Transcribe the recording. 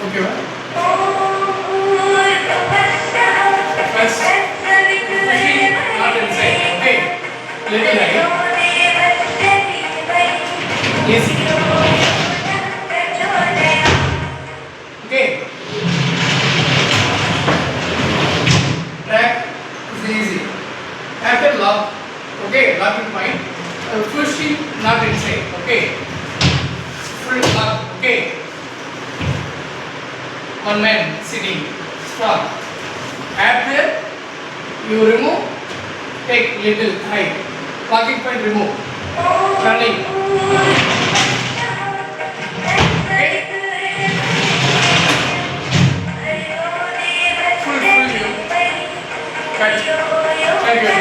Okay, what? First, pushing not inside. Okay, little high. Easy. Okay. Track is easy. After lock, okay, locking point. Pushing not inside. Okay. Full lock. Okay. One man sitting. Stop. After you remove, take little height. Locking point remove. Turning. Okay. Full view. Cut. Thank you.